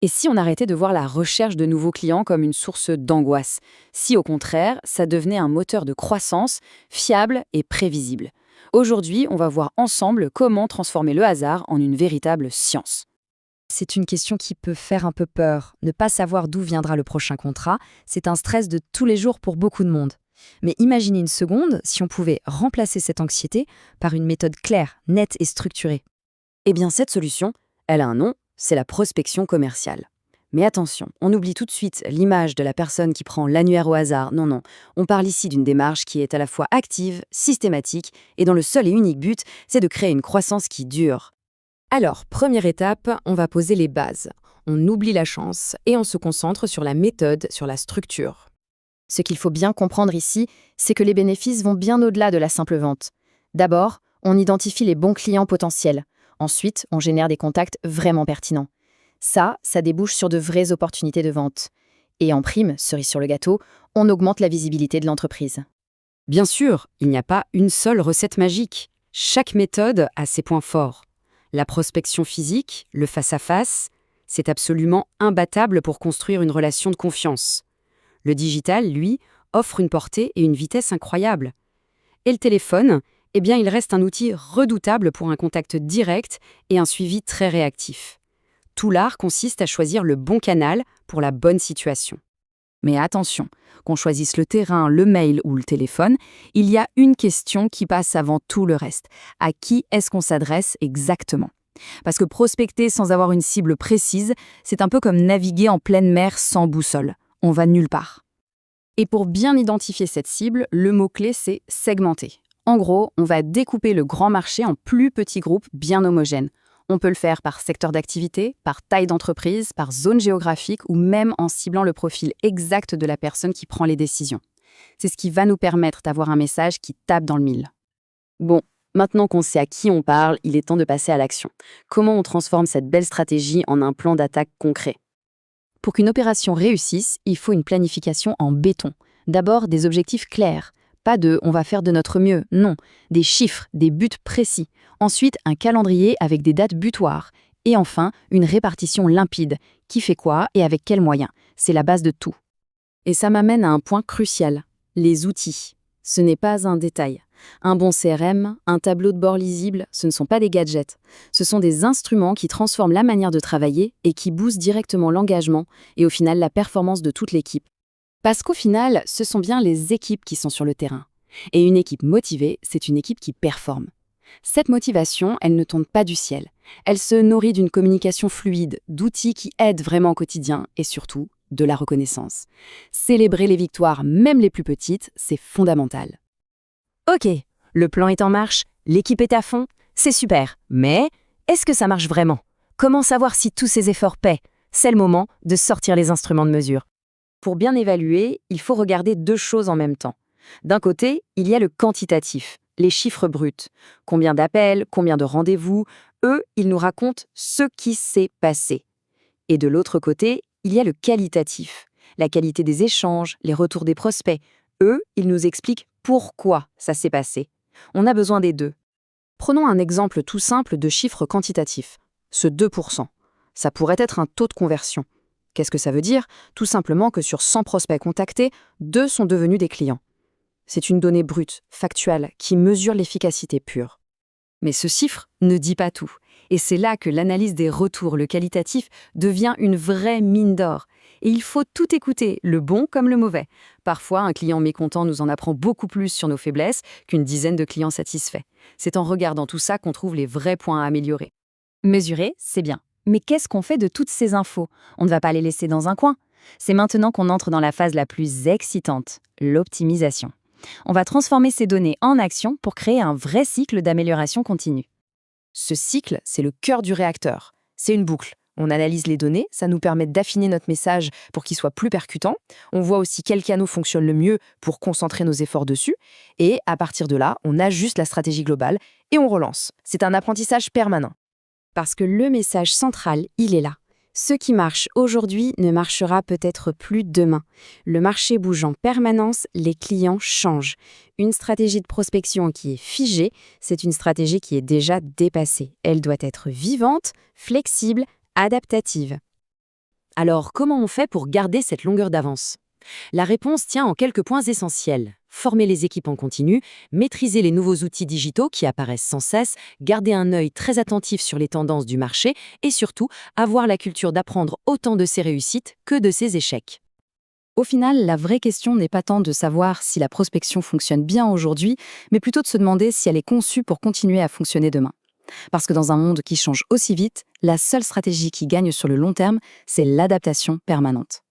Et si on arrêtait de voir la recherche de nouveaux clients comme une source d'angoisse? Si au contraire, ça devenait un moteur de croissance fiable et prévisible? Aujourd'hui, on va voir ensemble comment transformer le hasard en une véritable science. C'est une question qui peut faire un peu peur. Ne pas savoir d'où viendra le prochain contrat, c'est un stress de tous les jours pour beaucoup de monde. Mais imaginez une seconde si on pouvait remplacer cette anxiété par une méthode claire, nette et structurée. Eh bien, cette solution, elle a un nom, c'est la prospection commerciale. Mais attention, on oublie tout de suite l'image de la personne qui prend l'annuaire au hasard. Non, non, on parle ici d'une démarche qui est à la fois active, systématique, et dont le seul et unique but, c'est de créer une croissance qui dure. Alors, première étape, on va poser les bases. On oublie la chance et on se concentre sur la méthode, sur la structure. Ce qu'il faut bien comprendre ici, c'est que les bénéfices vont bien au-delà de la simple vente. D'abord, on identifie les bons clients potentiels. Ensuite, on génère des contacts vraiment pertinents. Ça débouche sur de vraies opportunités de vente. Et en prime, cerise sur le gâteau, on augmente la visibilité de l'entreprise. Bien sûr, il n'y a pas une seule recette magique. Chaque méthode a ses points forts. La prospection physique, le face-à-face, c'est absolument imbattable pour construire une relation de confiance. Le digital, lui, offre une portée et une vitesse incroyables. Et le téléphone, eh bien, il reste un outil redoutable pour un contact direct et un suivi très réactif. Tout l'art consiste à choisir le bon canal pour la bonne situation. Mais attention, qu'on choisisse le terrain, le mail ou le téléphone, il y a une question qui passe avant tout le reste. À qui est-ce qu'on s'adresse exactement? Parce que prospecter sans avoir une cible précise, c'est un peu comme naviguer en pleine mer sans boussole. On va nulle part. Et pour bien identifier cette cible, le mot-clé, c'est segmenter. En gros, on va découper le grand marché en plus petits groupes bien homogènes. On peut le faire par secteur d'activité, par taille d'entreprise, par zone géographique ou même en ciblant le profil exact de la personne qui prend les décisions. C'est ce qui va nous permettre d'avoir un message qui tape dans le mille. Bon, maintenant qu'on sait à qui on parle, il est temps de passer à l'action. Comment on transforme cette belle stratégie en un plan d'attaque concret? Pour qu'une opération réussisse, il faut une planification en béton. D'abord, des objectifs clairs. Pas de « on va faire de notre mieux », non. Des chiffres, des buts précis. Ensuite, un calendrier avec des dates butoirs. Et enfin, une répartition limpide. Qui fait quoi et avec quels moyens? C'est la base de tout. Et ça m'amène à un point crucial. Les outils. Ce n'est pas un détail. Un bon CRM, un tableau de bord lisible, ce ne sont pas des gadgets. Ce sont des instruments qui transforment la manière de travailler et qui boostent directement l'engagement et au final la performance de toute l'équipe. Parce qu'au final, ce sont bien les équipes qui sont sur le terrain. Et une équipe motivée, c'est une équipe qui performe. Cette motivation, elle ne tombe pas du ciel. Elle se nourrit d'une communication fluide, d'outils qui aident vraiment au quotidien et surtout de la reconnaissance. Célébrer les victoires, même les plus petites, c'est fondamental. Ok, le plan est en marche, l'équipe est à fond, c'est super. Mais est-ce que ça marche vraiment? Comment savoir si tous ces efforts paient? C'est le moment de sortir les instruments de mesure. Pour bien évaluer, il faut regarder deux choses en même temps. D'un côté, il y a le quantitatif, les chiffres bruts. Combien d'appels, combien de rendez-vous, eux, ils nous racontent ce qui s'est passé. Et de l'autre côté, il y a le qualitatif, la qualité des échanges, les retours des prospects. Eux, ils nous expliquent pourquoi ça s'est passé. On a besoin des deux. Prenons un exemple tout simple de chiffre quantitatif, ce 2%. Ça pourrait être un taux de conversion. Qu'est-ce que ça veut dire? Tout simplement que sur 100 prospects contactés, 2 sont devenus des clients. C'est une donnée brute, factuelle, qui mesure l'efficacité pure. Mais ce chiffre ne dit pas tout. Et c'est là que l'analyse des retours, le qualitatif, devient une vraie mine d'or. Et il faut tout écouter, le bon comme le mauvais. Parfois, un client mécontent nous en apprend beaucoup plus sur nos faiblesses qu'une dizaine de clients satisfaits. C'est en regardant tout ça qu'on trouve les vrais points à améliorer. Mesurer, c'est bien. Mais qu'est-ce qu'on fait de toutes ces infos? On ne va pas les laisser dans un coin. C'est maintenant qu'on entre dans la phase la plus excitante, l'optimisation. On va transformer ces données en action pour créer un vrai cycle d'amélioration continue. Ce cycle, c'est le cœur du réacteur. C'est une boucle. On analyse les données, ça nous permet d'affiner notre message pour qu'il soit plus percutant. On voit aussi quels canaux fonctionnent le mieux pour concentrer nos efforts dessus. Et à partir de là, on ajuste la stratégie globale et on relance. C'est un apprentissage permanent. Parce que le message central, il est là. Ce qui marche aujourd'hui ne marchera peut-être plus demain. Le marché bouge en permanence, les clients changent. Une stratégie de prospection qui est figée, c'est une stratégie qui est déjà dépassée. Elle doit être vivante, flexible, adaptative. Alors, comment on fait pour garder cette longueur d'avance? La réponse tient en quelques points essentiels. Former les équipes en continu, maîtriser les nouveaux outils digitaux qui apparaissent sans cesse, garder un œil très attentif sur les tendances du marché et surtout avoir la culture d'apprendre autant de ses réussites que de ses échecs. Au final, la vraie question n'est pas tant de savoir si la prospection fonctionne bien aujourd'hui, mais plutôt de se demander si elle est conçue pour continuer à fonctionner demain. Parce que dans un monde qui change aussi vite, la seule stratégie qui gagne sur le long terme, c'est l'adaptation permanente.